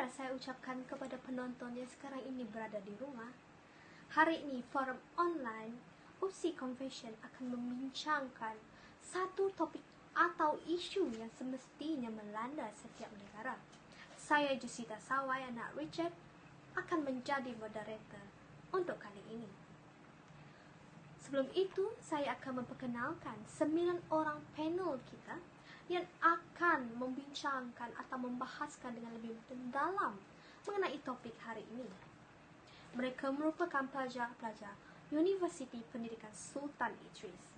terakhir saya ucapkan kepada penonton yang sekarang ini berada di rumah. Hari ini forum online OC Confession akan membincangkan satu topik atau isu yang semestinya melanda setiap negara. Saya Jusita Sawai, anak Richard, akan menjadi moderator untuk kali ini. Sebelum itu, saya akan memperkenalkan 9 orang panel kita yang akan membincangkan atau membahaskan dengan lebih mendalam mengenai topik hari ini. Mereka merupakan pelajar-pelajar Universiti Pendidikan Sultan Idris.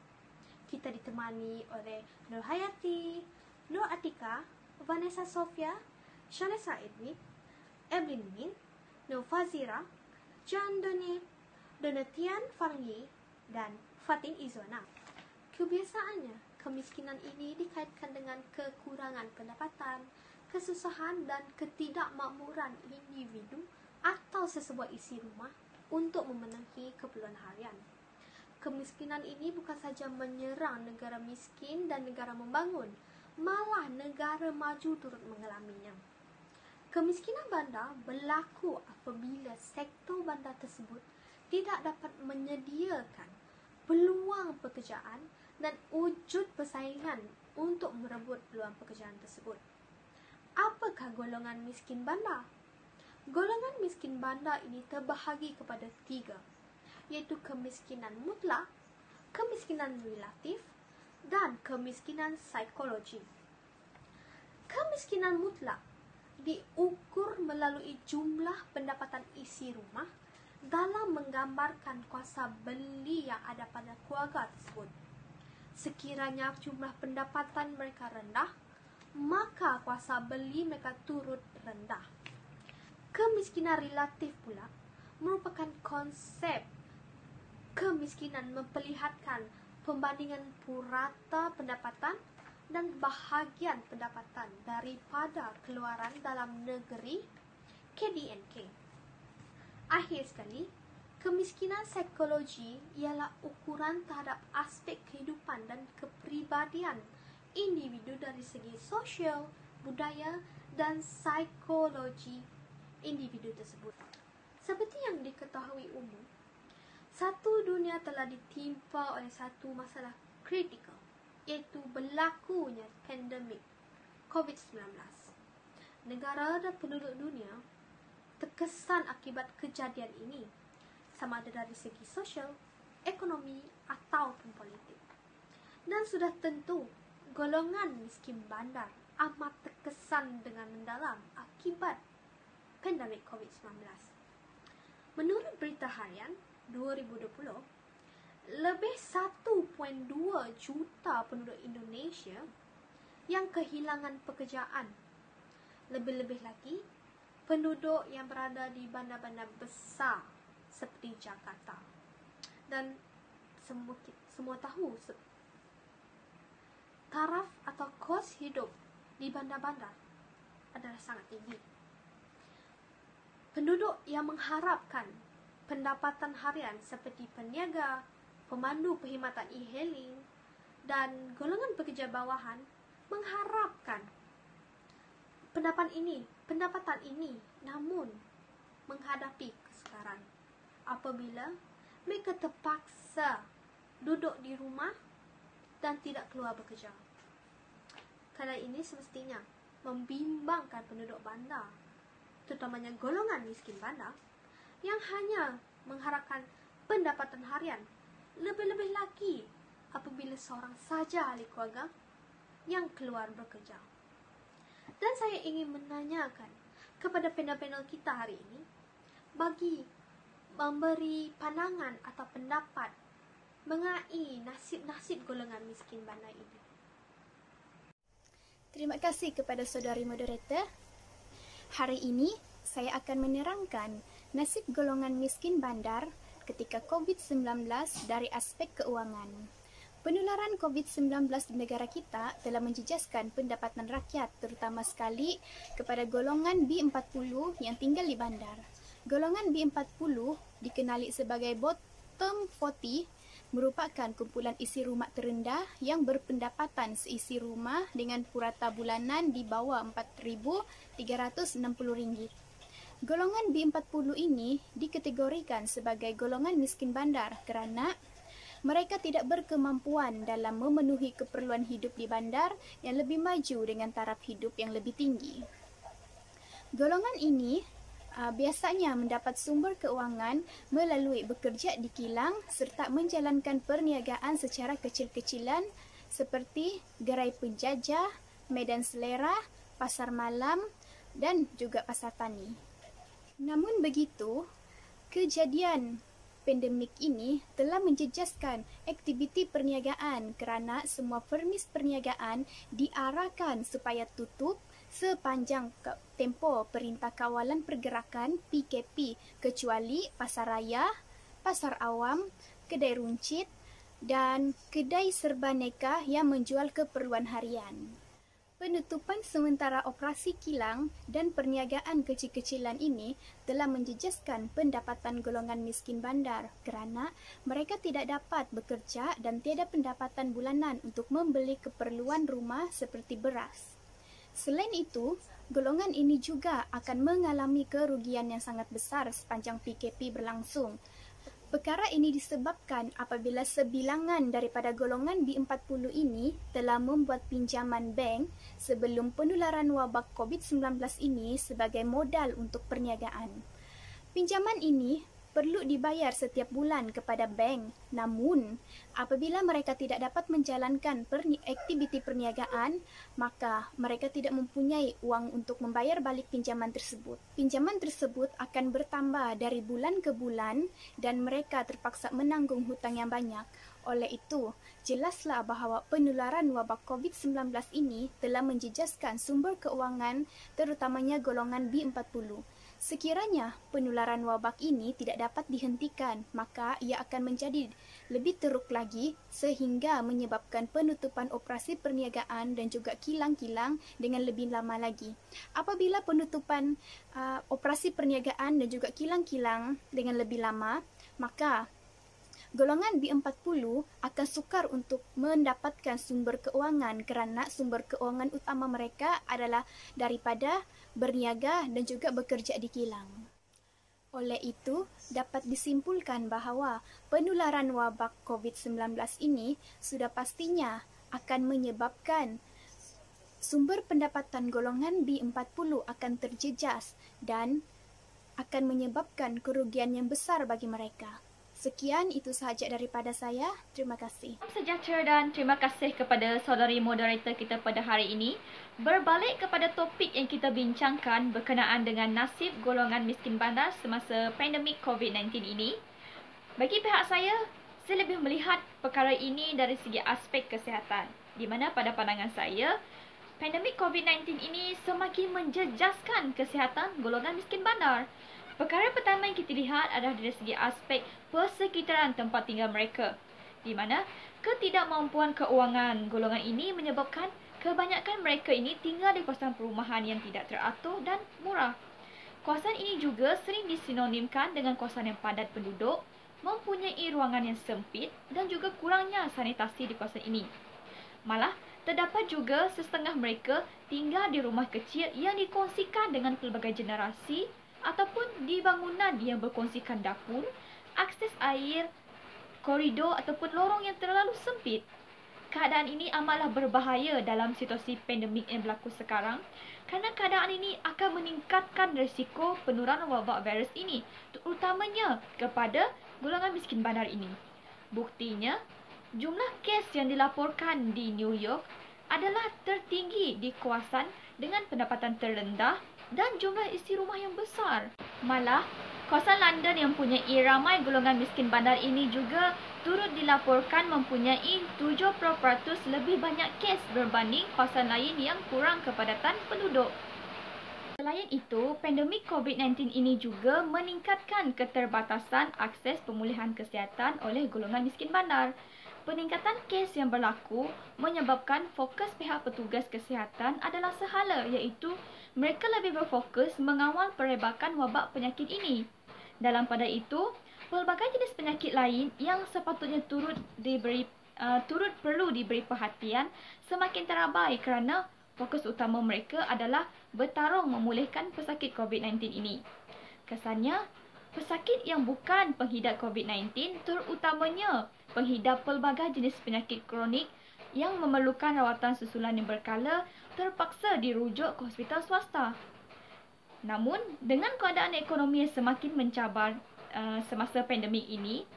Kita ditemani oleh Nur Hayati, Nur Atika, Vanessa Sofia, Shanesa Edwin, Evelyn Min, Nur Fazira, John Donil, Donatian Farngi, dan Fatin Izwana. Kebiasaannya, kemiskinan ini dikaitkan dengan kekurangan pendapatan, kesusahan dan ketidakmakmuran individu atau sesebuah isi rumah untuk memenuhi keperluan harian. Kemiskinan ini bukan saja menyerang negara miskin dan negara membangun, malah negara maju turut mengalaminya. Kemiskinan bandar berlaku apabila sektor bandar tersebut tidak dapat menyediakan peluang pekerjaan dan wujud persaingan untuk merebut peluang pekerjaan tersebut. Apakah golongan miskin bandar? Golongan miskin bandar ini terbahagi kepada 3, iaitu kemiskinan mutlak, kemiskinan relatif, dan kemiskinan psikologi. Kemiskinan mutlak diukur melalui jumlah pendapatan isi rumah dalam menggambarkan kuasa beli yang ada pada keluarga tersebut. Sekiranya jumlah pendapatan mereka rendah, maka kuasa beli mereka turut rendah. Kemiskinan relatif pula merupakan konsep kemiskinan memperlihatkan pembandingan purata pendapatan dan bahagian pendapatan daripada keluaran dalam negeri KDNK. Akhir sekali, kemiskinan psikologi ialah ukuran terhadap aspek kehidupan dan kepribadian individu dari segi sosial, budaya, dan psikologi individu tersebut. Seperti yang diketahui umum, satu dunia telah ditimpa oleh satu masalah kritikal, iaitu berlakunya pandemik COVID-19. Negara dan penduduk dunia terkesan akibat kejadian ini, sama ada dari segi sosial, ekonomi, ataupun politik. Dan sudah tentu, golongan miskin bandar amat terkesan dengan mendalam akibat pandemik COVID-19. Menurut Berita Harian 2020, lebih 1.2 juta penduduk Indonesia yang kehilangan pekerjaan. Lebih-lebih lagi, penduduk yang berada di bandar-bandar besar seperti Jakarta. Dan semua tahu taraf atau kos hidup di bandar-bandar adalah sangat tinggi. Penduduk yang mengharapkan pendapatan harian seperti peniaga, pemandu perkhidmatan e-hailing, dan golongan pekerja bawahan mengharapkan pendapatan ini namun menghadapi kesukaran apabila mereka terpaksa duduk di rumah dan tidak keluar bekerja. Kerana ini semestinya membimbangkan penduduk bandar, terutamanya golongan miskin bandar, yang hanya mengharapkan pendapatan harian, lebih-lebih lagi apabila seorang saja ahli keluarga yang keluar bekerja. Dan saya ingin menanyakan kepada panel-panel kita hari ini bagi memberi pandangan atau pendapat mengenai nasib-nasib golongan miskin bandar ini. Terima kasih kepada saudari moderator. Hari ini saya akan menerangkan nasib golongan miskin bandar ketika COVID-19 dari aspek keuangan. Penularan COVID-19 di negara kita telah menjejaskan pendapatan rakyat, terutama sekali kepada golongan B40 yang tinggal di bandar. Golongan B40 dikenali sebagai bottom 40 merupakan kumpulan isi rumah terendah yang berpendapatan seisi rumah dengan purata bulanan di bawah RM4,360. Golongan B40 ini dikategorikan sebagai golongan miskin bandar kerana mereka tidak berkemampuan dalam memenuhi keperluan hidup di bandar yang lebih maju dengan taraf hidup yang lebih tinggi. Golongan ini biasanya mendapat sumber keuangan melalui bekerja di kilang serta menjalankan perniagaan secara kecil-kecilan seperti gerai penjajah, medan selera, pasar malam dan juga pasar tani. Namun begitu, kejadian pandemik ini telah menjejaskan aktiviti perniagaan kerana semua permis perniagaan diarahkan supaya tutup sepanjang tempoh Perintah Kawalan Pergerakan PKP kecuali pasar raya, pasar awam, kedai runcit dan kedai serbaneka yang menjual keperluan harian. Penutupan sementara operasi kilang dan perniagaan kecil-kecilan ini telah menjejaskan pendapatan golongan miskin bandar kerana mereka tidak dapat bekerja dan tiada pendapatan bulanan untuk membeli keperluan rumah seperti beras. Selain itu, golongan ini juga akan mengalami kerugian yang sangat besar sepanjang PKP berlangsung. Perkara ini disebabkan apabila sebilangan daripada golongan B40 ini telah membuat pinjaman bank sebelum penularan wabak COVID-19 ini sebagai modal untuk perniagaan. Pinjaman ini perlu dibayar setiap bulan kepada bank. Namun, apabila mereka tidak dapat menjalankan aktiviti perniagaan, maka mereka tidak mempunyai uang untuk membayar balik pinjaman tersebut. Pinjaman tersebut akan bertambah dari bulan ke bulan dan mereka terpaksa menanggung hutang yang banyak. Oleh itu, jelaslah bahawa penularan wabak COVID-19 ini telah menjejaskan sumber keuangan terutamanya golongan B40. Sekiranya penularan wabak ini tidak dapat dihentikan, maka ia akan menjadi lebih teruk lagi sehingga menyebabkan penutupan operasi perniagaan dan juga kilang-kilang dengan lebih lama lagi. Apabila penutupan operasi perniagaan dan juga kilang-kilang dengan lebih lama, maka golongan B40 akan sukar untuk mendapatkan sumber keuangan kerana sumber keuangan utama mereka adalah daripada berniaga dan juga bekerja di kilang. Oleh itu, dapat disimpulkan bahawa penularan wabak COVID-19 ini sudah pastinya akan menyebabkan sumber pendapatan golongan B40 akan terjejas dan akan menyebabkan kerugian yang besar bagi mereka. Sekian, itu sahaja daripada saya. Terima kasih. Sejahtera dan terima kasih kepada saudari moderator kita pada hari ini. Berbalik kepada topik yang kita bincangkan berkenaan dengan nasib golongan miskin bandar semasa pandemik COVID-19 ini. Bagi pihak saya lebih melihat perkara ini dari segi aspek kesihatan. Di mana pada pandangan saya, pandemik COVID-19 ini semakin menjejaskan kesihatan golongan miskin bandar. Perkara pertama yang kita lihat adalah dari segi aspek persekitaran tempat tinggal mereka, di mana ketidakmampuan keuangan golongan ini menyebabkan kebanyakan mereka ini tinggal di kawasan perumahan yang tidak teratur dan murah. Kawasan ini juga sering disinonimkan dengan kawasan yang padat penduduk, mempunyai ruangan yang sempit dan juga kurangnya sanitasi di kawasan ini. Malah, terdapat juga setengah mereka tinggal di rumah kecil yang dikongsikan dengan pelbagai generasi ataupun di bangunan yang berkongsikan dapur, akses air, koridor ataupun lorong yang terlalu sempit. Keadaan ini amatlah berbahaya dalam situasi pandemik yang berlaku sekarang kerana keadaan ini akan meningkatkan risiko penularan wabak virus ini, terutamanya kepada golongan miskin bandar ini. Buktinya, jumlah kes yang dilaporkan di New York adalah tertinggi di kawasan dengan pendapatan terendah dan jumlah isi rumah yang besar. Malah, kawasan London yang mempunyai ramai golongan miskin bandar ini juga turut dilaporkan mempunyai 70% lebih banyak kes berbanding kawasan lain yang kurang kepadatan penduduk. Selain itu, pandemik COVID-19 ini juga meningkatkan keterbatasan akses pemulihan kesihatan oleh golongan miskin bandar. Peningkatan kes yang berlaku menyebabkan fokus pihak petugas kesihatan adalah sehala, iaitu mereka lebih berfokus mengawal perebakan wabak penyakit ini. Dalam pada itu, pelbagai jenis penyakit lain yang sepatutnya turut perlu diberi perhatian semakin terabai kerana fokus utama mereka adalah bertarung memulihkan pesakit COVID-19 ini. Kesannya, pesakit yang bukan penghidap COVID-19 terutamanya penghidap pelbagai jenis penyakit kronik yang memerlukan rawatan susulan yang berkala terpaksa dirujuk ke hospital swasta. Namun, dengan keadaan ekonomi yang semakin mencabar semasa pandemik ini,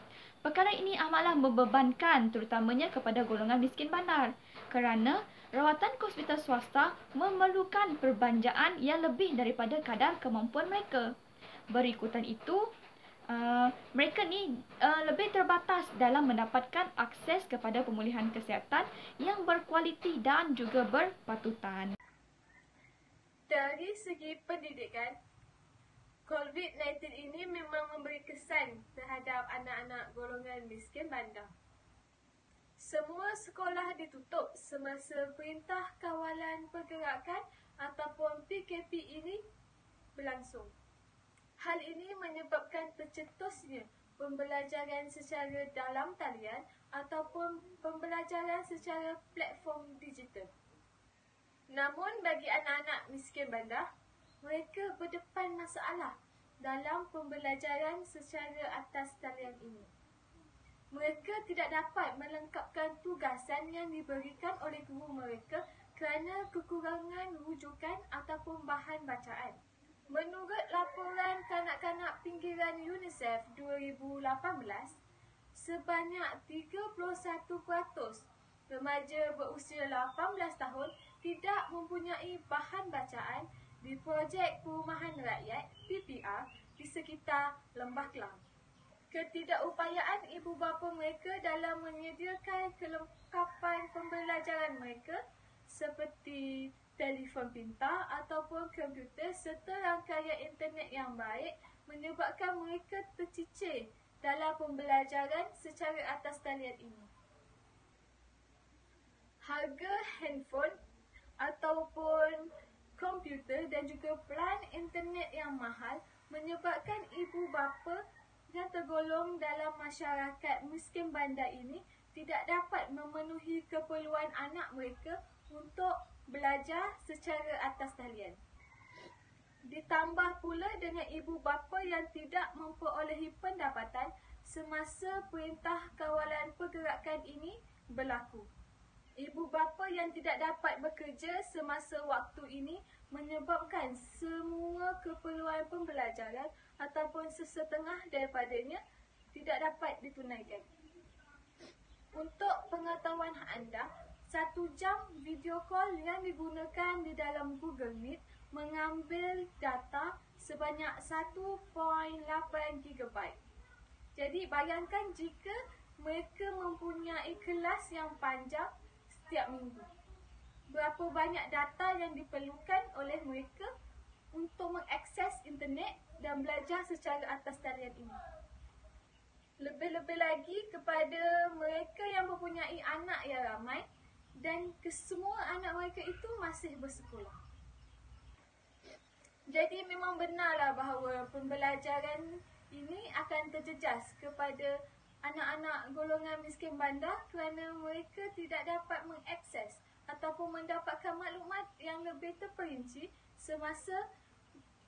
perkara ini amatlah membebankan terutamanya kepada golongan miskin bandar kerana rawatan ke hospital swasta memerlukan perbanjaan yang lebih daripada kadar kemampuan mereka. Berikutan itu, mereka ni lebih terbatas dalam mendapatkan akses kepada pemulihan kesihatan yang berkualiti dan juga berpatutan. Dari segi pendidikan, COVID-19 ini memang memberi kesan terhadap anak-anak golongan miskin bandar. Semua sekolah ditutup semasa Perintah Kawalan Pergerakan ataupun PKP ini berlangsung. Hal ini menyebabkan tercetusnya pembelajaran secara dalam talian ataupun pembelajaran secara platform digital. Namun bagi anak-anak miskin bandar, mereka berdepan masalah dalam pembelajaran secara atas talian ini. Mereka tidak dapat melengkapkan tugasan yang diberikan oleh guru mereka kerana kekurangan rujukan ataupun bahan bacaan. Menurut laporan kanak-kanak pinggiran UNICEF 2018, sebanyak 31% remaja berusia 18 tahun tidak mempunyai bahan bacaan di projek perumahan rakyat PPR di sekitar Lembah Kelang. Ketidakupayaan ibu bapa mereka dalam menyediakan kelengkapan pembelajaran mereka seperti telefon pintar ataupun komputer serta rangkaian internet yang baik menyebabkan mereka tercicir dalam pembelajaran secara atas talian ini. Harga handphone ataupun komputer dan juga pelan internet yang mahal menyebabkan ibu bapa yang tergolong dalam masyarakat miskin bandar ini tidak dapat memenuhi keperluan anak mereka untuk belajar secara atas talian. Ditambah pula dengan ibu bapa yang tidak memperolehi pendapatan semasa Perintah Kawalan Pergerakan ini berlaku. Ibu bapa yang tidak dapat bekerja semasa waktu ini menyebabkan semua keperluan pembelajaran ataupun sesetengah daripadanya tidak dapat ditunaikan. Untuk pengetahuan anda, 1 jam video call yang digunakan di dalam Google Meet mengambil data sebanyak 1.8 GB. Jadi bayangkan jika mereka mempunyai kelas yang panjang setiap minggu. Berapa banyak data yang diperlukan oleh mereka untuk mengakses internet dan belajar secara atas talian ini. Lebih-lebih lagi kepada mereka yang mempunyai anak yang ramai dan kesemua anak mereka itu masih bersekolah. Jadi memang benarlah bahawa pembelajaran ini akan terjejas kepada anak-anak golongan miskin bandar kerana mereka tidak dapat mengakses ataupun mendapatkan maklumat yang lebih terperinci semasa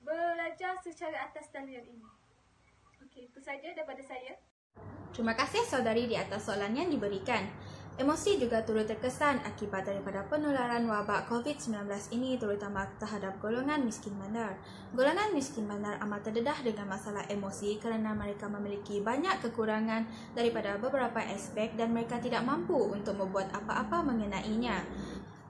belajar secara atas talian ini. Okey, itu saja daripada saya. Terima kasih saudari di atas soalan yang diberikan. Emosi juga turut terkesan akibat daripada penularan wabak COVID-19 ini terutama terhadap golongan miskin bandar. Golongan miskin bandar amat terdedah dengan masalah emosi kerana mereka memiliki banyak kekurangan daripada beberapa aspek dan mereka tidak mampu untuk membuat apa-apa mengenainya.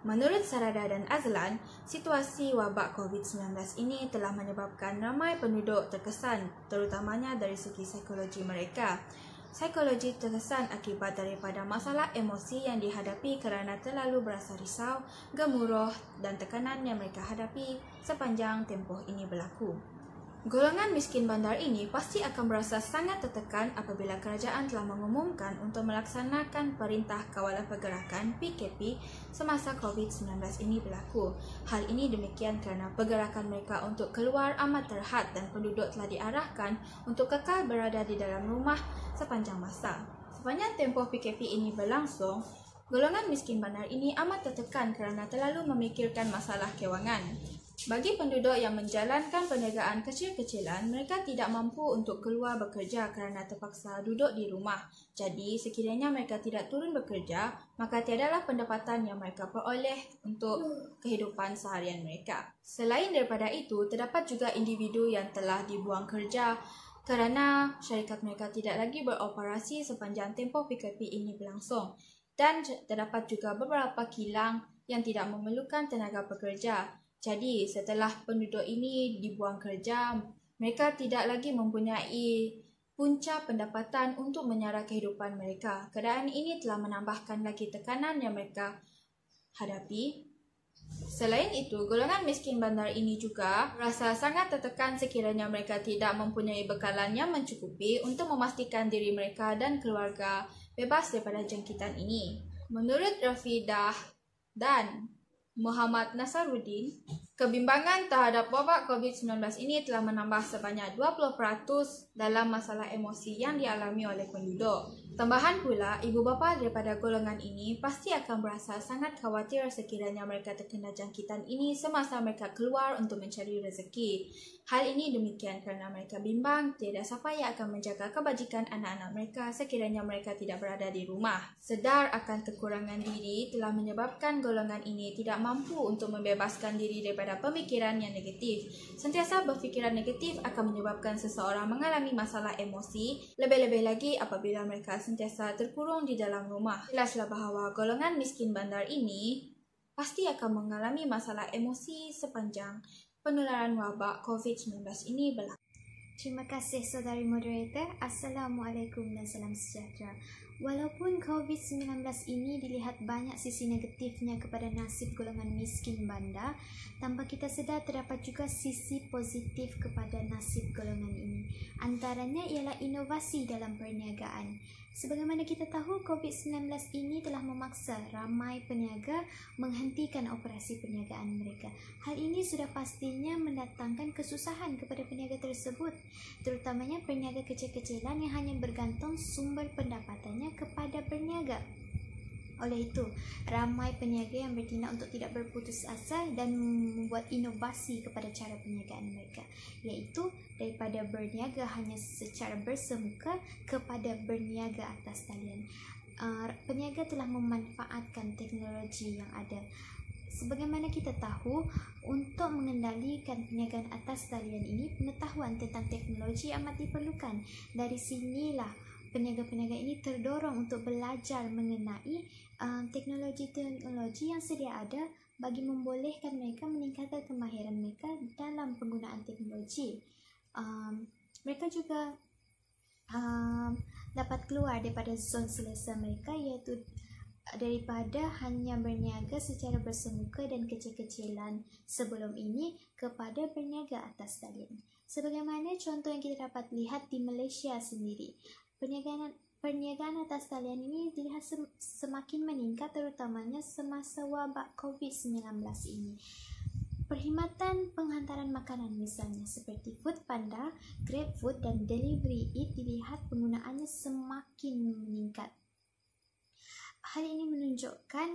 Menurut Sarada dan Azlan, situasi wabak COVID-19 ini telah menyebabkan ramai penduduk terkesan terutamanya dari segi psikologi mereka. Psikologi terkesan akibat daripada masalah emosi yang dihadapi kerana terlalu berasa risau, gemuruh dan tekanan yang mereka hadapi sepanjang tempoh ini berlaku. Golongan miskin bandar ini pasti akan merasa sangat tertekan apabila kerajaan telah mengumumkan untuk melaksanakan Perintah Kawalan Pergerakan PKP semasa COVID-19 ini berlaku. Hal ini demikian kerana pergerakan mereka untuk keluar amat terhad dan penduduk telah diarahkan untuk kekal berada di dalam rumah sepanjang masa. Sepanjang tempoh PKP ini berlangsung, golongan miskin bandar ini amat tertekan kerana terlalu memikirkan masalah kewangan. Bagi penduduk yang menjalankan perniagaan kecil-kecilan, mereka tidak mampu untuk keluar bekerja kerana terpaksa duduk di rumah. Jadi, sekiranya mereka tidak turun bekerja, maka tiadalah pendapatan yang mereka peroleh untuk kehidupan seharian mereka. Selain daripada itu, terdapat juga individu yang telah dibuang kerja kerana syarikat mereka tidak lagi beroperasi sepanjang tempoh PKP ini berlangsung. Dan terdapat juga beberapa kilang yang tidak memerlukan tenaga pekerja. Jadi, setelah penduduk ini dibuang kerja, mereka tidak lagi mempunyai punca pendapatan untuk menyara kehidupan mereka. Keadaan ini telah menambahkan lagi tekanan yang mereka hadapi. Selain itu, golongan miskin bandar ini juga rasa sangat tertekan sekiranya mereka tidak mempunyai bekalan yang mencukupi untuk memastikan diri mereka dan keluarga bebas daripada jangkitan ini. Menurut Rafidah dan Muhammad Nasaruddin, kebimbangan terhadap wabak COVID-19 ini telah menambah sebanyak 20% dalam masalah emosi yang dialami oleh penduduk. Tambahan pula, ibu bapa daripada golongan ini pasti akan berasa sangat khawatir sekiranya mereka terkena jangkitan ini semasa mereka keluar untuk mencari rezeki. Hal ini demikian kerana mereka bimbang tiada siapa yang akan menjaga kebajikan anak-anak mereka sekiranya mereka tidak berada di rumah. Sedar akan kekurangan diri telah menyebabkan golongan ini tidak mampu untuk membebaskan diri daripada pemikiran yang negatif. Sentiasa berfikiran negatif akan menyebabkan seseorang mengalami masalah emosi, lebih-lebih lagi apabila mereka sentiasa terkurung di dalam rumah. Jelaslah bahawa golongan miskin bandar ini pasti akan mengalami masalah emosi sepanjang penularan wabak COVID-19 ini berlaku. Terima kasih saudari moderator. Assalamualaikum dan salam sejahtera. Walaupun COVID-19 ini dilihat banyak sisi negatifnya kepada nasib golongan miskin bandar, tanpa kita sedar terdapat juga sisi positif kepada nasib golongan ini. Antaranya ialah inovasi dalam perniagaan. Sebagaimana kita tahu, COVID-19 ini telah memaksa ramai peniaga menghentikan operasi perniagaan mereka. Hal ini sudah pastinya mendatangkan kesusahan kepada peniaga tersebut, terutamanya peniaga kecil-kecilan yang hanya bergantung sumber pendapatannya kepada berniaga. Oleh itu, ramai peniaga yang bertindak untuk tidak berputus asa dan membuat inovasi kepada cara perniagaan mereka, iaitu daripada berniaga hanya secara bersemuka kepada berniaga atas talian. Peniaga telah memanfaatkan teknologi yang ada. Sebagaimana kita tahu, untuk mengendalikan perniagaan atas talian ini, pengetahuan tentang teknologi amat diperlukan. Dari sinilah peniaga-peniaga ini terdorong untuk belajar mengenai teknologi-teknologi yang sedia ada bagi membolehkan mereka meningkatkan kemahiran mereka dalam penggunaan teknologi. Mereka juga dapat keluar daripada zon selesa mereka, iaitu daripada hanya berniaga secara bersemuka dan kecil-kecilan sebelum ini kepada berniaga atas talian. Sebagaimana contoh yang kita dapat lihat di Malaysia sendiri, perniagaan atas talian ini dilihat semakin meningkat, terutamanya semasa wabak COVID-19 ini. Perkhidmatan penghantaran makanan misalnya seperti Foodpanda, GrabFood dan Delivery Eat dilihat penggunaannya semakin meningkat. Hal ini menunjukkan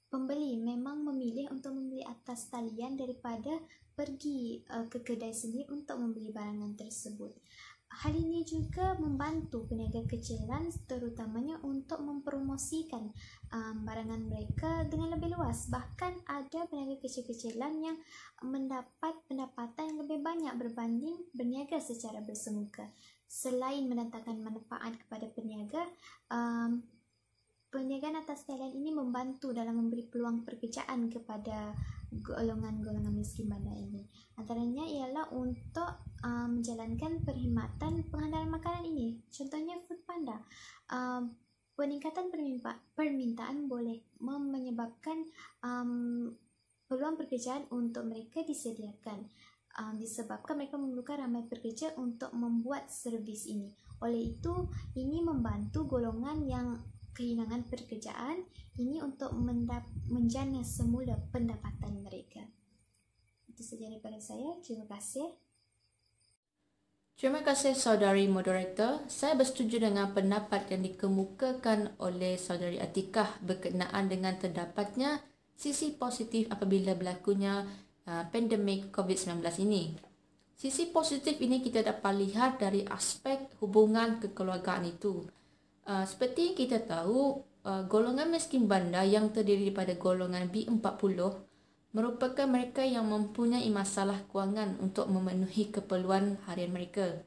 pembeli memang memilih untuk membeli atas talian daripada pergi ke kedai sendiri untuk membeli barangan tersebut. Hal ini juga membantu peniaga kecilan terutamanya untuk mempromosikan barangan mereka dengan lebih luas. Bahkan ada peniaga kecil-kecilan yang mendapat pendapatan yang lebih banyak berbanding berniaga secara bersemuka. Selain mendatangkan manfaat kepada peniaga, perniagaan atas talian ini membantu dalam memberi peluang pekerjaan kepada golongan-golongan miskin bandar ini. Antaranya ialah untuk menjalankan perkhidmatan penghantaran makanan ini. Contohnya Foodpanda. Peningkatan permintaan boleh menyebabkan peluang pekerjaan untuk mereka disediakan. disebabkan mereka memerlukan ramai pekerja untuk membuat servis ini. Oleh itu, ini membantu golongan yang kehilangan pekerjaan ini untuk menjana semula pendapatan mereka. Itu saja daripada saya. Terima kasih. Terima kasih saudari moderator. Saya bersetuju dengan pendapat yang dikemukakan oleh saudari Atikah berkenaan dengan terdapatnya sisi positif apabila berlakunya pandemik COVID-19 ini. Sisi positif ini kita dapat lihat dari aspek hubungan kekeluargaan itu. Seperti kita tahu, golongan miskin bandar yang terdiri daripada golongan B40 merupakan mereka yang mempunyai masalah kewangan untuk memenuhi keperluan harian mereka.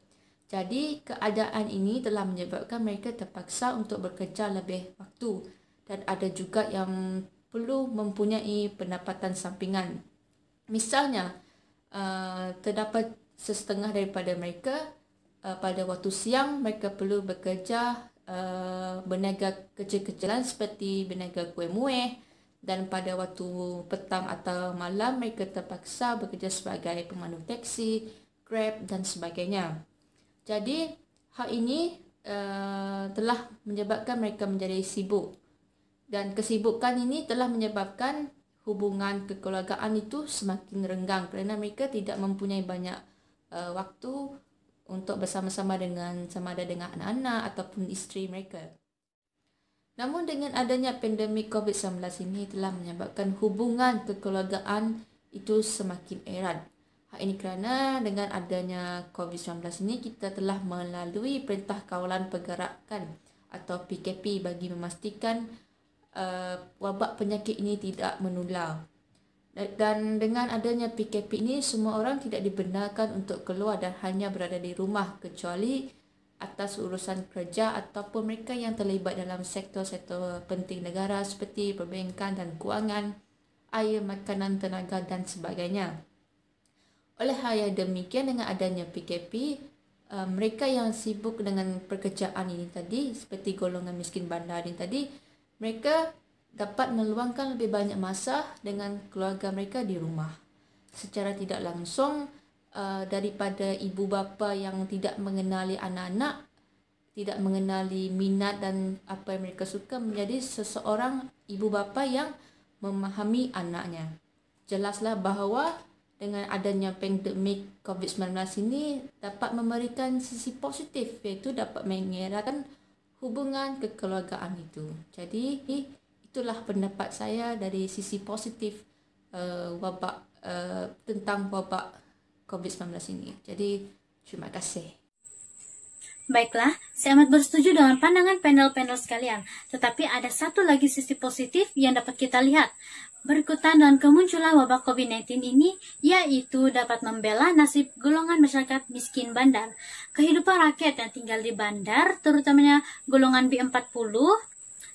Jadi, keadaan ini telah menyebabkan mereka terpaksa untuk bekerja lebih waktu dan ada juga yang perlu mempunyai pendapatan sampingan. Misalnya, terdapat setengah daripada mereka pada waktu siang mereka perlu bekerja berniaga kecil-kecilan seperti berniaga kuih muih, dan pada waktu petang atau malam mereka terpaksa bekerja sebagai pemandu taksi, Grab dan sebagainya. Jadi hal ini telah menyebabkan mereka menjadi sibuk, dan kesibukan ini telah menyebabkan hubungan kekeluargaan itu semakin renggang kerana mereka tidak mempunyai banyak waktu untuk bersama-sama dengan sama ada dengan anak-anak ataupun isteri mereka. Namun dengan adanya pandemik COVID-19 ini telah menyebabkan hubungan kekeluargaan itu semakin erat. Hal ini kerana dengan adanya COVID-19 ini kita telah melalui Perintah Kawalan Pergerakan atau PKP bagi memastikan wabak penyakit ini tidak menular. Dan dengan adanya PKP ini semua orang tidak dibenarkan untuk keluar dan hanya berada di rumah kecuali atas urusan kerja ataupun mereka yang terlibat dalam sektor-sektor penting negara seperti perbankan dan kewangan, air, makanan, tenaga dan sebagainya. Oleh hal yang demikian, dengan adanya PKP, mereka yang sibuk dengan pekerjaan ini tadi, seperti golongan miskin bandar ini tadi, mereka dapat meluangkan lebih banyak masa dengan keluarga mereka di rumah. Secara tidak langsung, daripada ibu bapa yang tidak mengenali anak-anak, tidak mengenali minat dan apa yang mereka suka, menjadi seseorang ibu bapa yang memahami anaknya. Jelaslah bahawa dengan adanya pandemik COVID-19 ini dapat memberikan sisi positif, iaitu dapat mengeratkan hubungan kekeluargaan itu. Jadi itulah pendapat saya dari sisi positif tentang wabak COVID-19 ini. Jadi, terima kasih. Baiklah, saya amat bersetuju dengan pandangan panel-panel sekalian. Tetapi ada satu lagi sisi positif yang dapat kita lihat. Berikutan dengan kemunculan wabak COVID-19 ini, yaitu dapat membela nasib golongan masyarakat miskin bandar. Kehidupan rakyat yang tinggal di bandar, terutamanya golongan B40,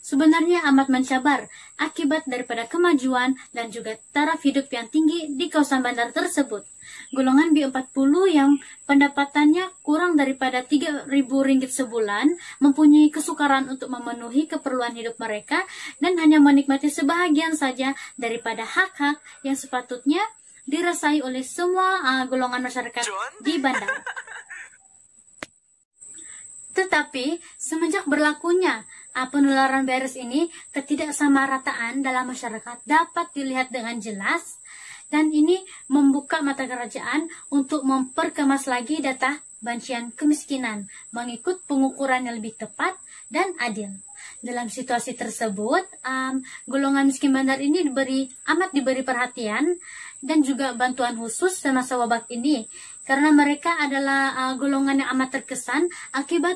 sebenarnya amat mencabar akibat daripada kemajuan dan juga taraf hidup yang tinggi di kawasan bandar tersebut. Golongan B40 yang pendapatannya kurang daripada Rp3.000 sebulan mempunyai kesukaran untuk memenuhi keperluan hidup mereka dan hanya menikmati sebahagian saja daripada hak-hak yang sepatutnya dirasai oleh semua golongan masyarakat di bandar. Tetapi semenjak berlakunya penularan virus ini, ketidaksamarataan dalam masyarakat dapat dilihat dengan jelas, dan ini membuka mata kerajaan untuk memperkemas lagi data bancian kemiskinan mengikut pengukuran yang lebih tepat dan adil. Dalam situasi tersebut, golongan miskin bandar ini amat diberi perhatian dan juga bantuan khusus semasa wabak ini, karena mereka adalah golongan yang amat terkesan akibat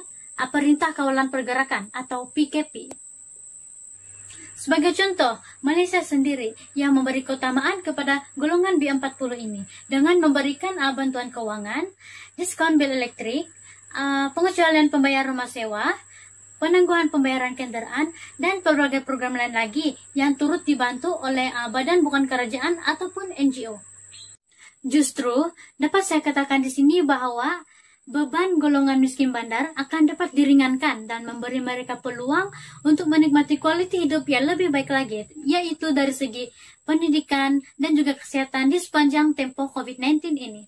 Perintah Kawalan Pergerakan atau PKP. Sebagai contoh, Malaysia sendiri yang memberi keutamaan kepada golongan B40 ini dengan memberikan bantuan keuangan, diskon bil elektrik, pengecualian pembayaran rumah sewa, penangguhan pembayaran kendaraan, dan berbagai program lain lagi yang turut dibantu oleh badan bukan kerajaan ataupun NGO. Justru, dapat saya katakan di sini bahwa beban golongan miskin bandar akan dapat diringankan dan memberi mereka peluang untuk menikmati kualiti hidup yang lebih baik lagi, yaitu dari segi pendidikan dan juga kesehatan di sepanjang tempo COVID-19 ini.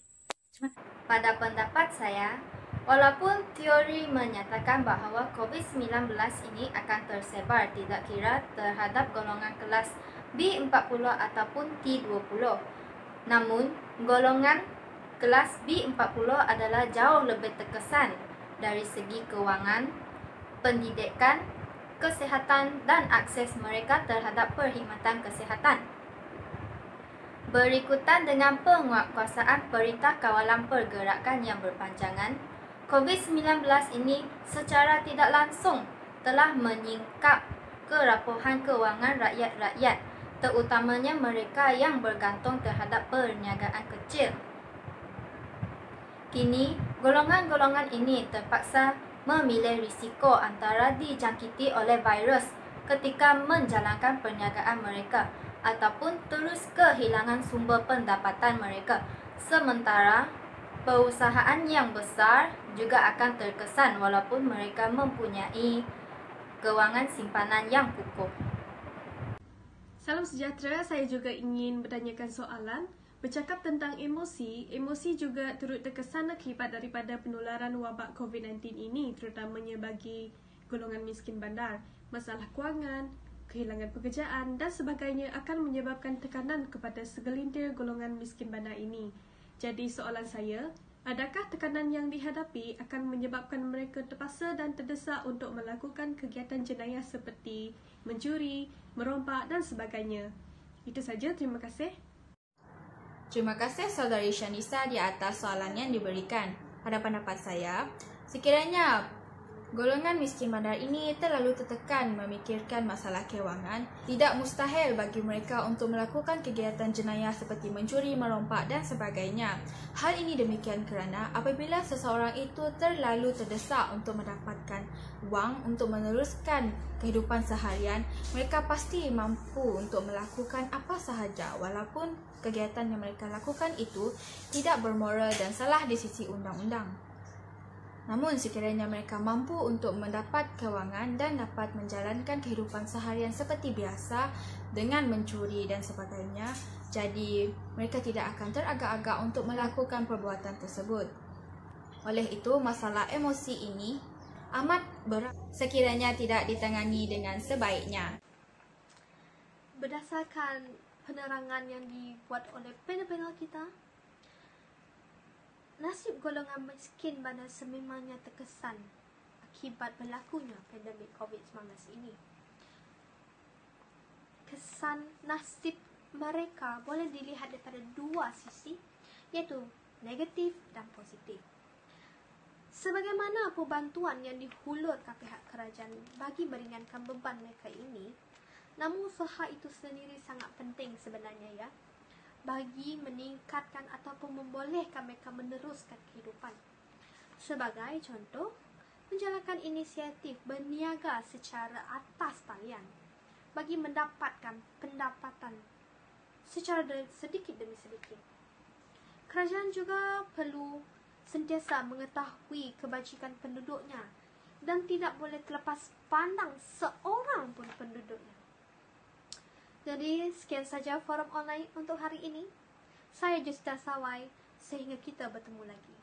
Pada pendapat saya, walaupun teori menyatakan bahawa COVID-19 ini akan tersebar tidak kira terhadap golongan kelas B40 ataupun T20, namun golongan kelas B40 adalah jauh lebih terkesan dari segi kewangan, pendidikan, kesihatan dan akses mereka terhadap perkhidmatan kesihatan. Berikutan dengan penguatkuasaan Perintah Kawalan Pergerakan yang berpanjangan, COVID-19 ini secara tidak langsung telah menyingkap kerapuhan kewangan rakyat-rakyat, terutamanya mereka yang bergantung terhadap perniagaan kecil. Kini, golongan-golongan ini terpaksa memilih risiko antara dijangkiti oleh virus ketika menjalankan perniagaan mereka ataupun terus kehilangan sumber pendapatan mereka. Sementara, perusahaan yang besar juga akan terkesan walaupun mereka mempunyai kewangan simpanan yang kukuh. Salam sejahtera, saya juga ingin bertanyakan soalan. Bercakap tentang emosi, emosi juga turut terkesan akibat daripada penularan wabak COVID-19 ini, terutamanya bagi golongan miskin bandar. Masalah kewangan, kehilangan pekerjaan dan sebagainya akan menyebabkan tekanan kepada segelintir golongan miskin bandar ini. Jadi soalan saya, adakah tekanan yang dihadapi akan menyebabkan mereka terpaksa dan terdesak untuk melakukan kegiatan jenayah seperti mencuri, merompak dan sebagainya? Itu saja, terima kasih. Terima kasih Saudari Shanisa di atas soalan yang diberikan. Pada pendapat saya, sekiranya golongan miskin bandar ini terlalu tertekan memikirkan masalah kewangan, tidak mustahil bagi mereka untuk melakukan kegiatan jenayah seperti mencuri, merompak dan sebagainya. Hal ini demikian kerana apabila seseorang itu terlalu terdesak untuk mendapatkan wang untuk meneruskan kehidupan seharian, mereka pasti mampu untuk melakukan apa sahaja walaupun kegiatan yang mereka lakukan itu tidak bermoral dan salah di sisi undang-undang. Namun sekiranya mereka mampu untuk mendapat kewangan dan dapat menjalankan kehidupan seharian seperti biasa dengan mencuri dan sebagainya, jadi mereka tidak akan teragak-agak untuk melakukan perbuatan tersebut. Oleh itu, masalah emosi ini amat berat sekiranya tidak ditangani dengan sebaiknya. Berdasarkan penerangan yang dibuat oleh panel-panel kita, nasib golongan miskin bandar sememangnya terkesan akibat berlakunya pandemik COVID-19 ini. Kesan nasib mereka boleh dilihat daripada dua sisi, iaitu negatif dan positif. Sebagaimana perbantuan yang dihulurkan pihak kerajaan bagi meringankan beban mereka ini, namun usaha itu sendiri sangat penting sebenarnya ya, bagi meningkatkan ataupun membolehkan mereka meneruskan kehidupan. Sebagai contoh, menjalankan inisiatif berniaga secara atas talian bagi mendapatkan pendapatan secara sedikit demi sedikit. Kerajaan juga perlu sentiasa mengetahui kebajikan penduduknya dan tidak boleh terlepas pandang seorang pun penduduknya. Jadi, sekian saja forum online untuk hari ini. Saya Justina Sawai, sehingga kita bertemu lagi.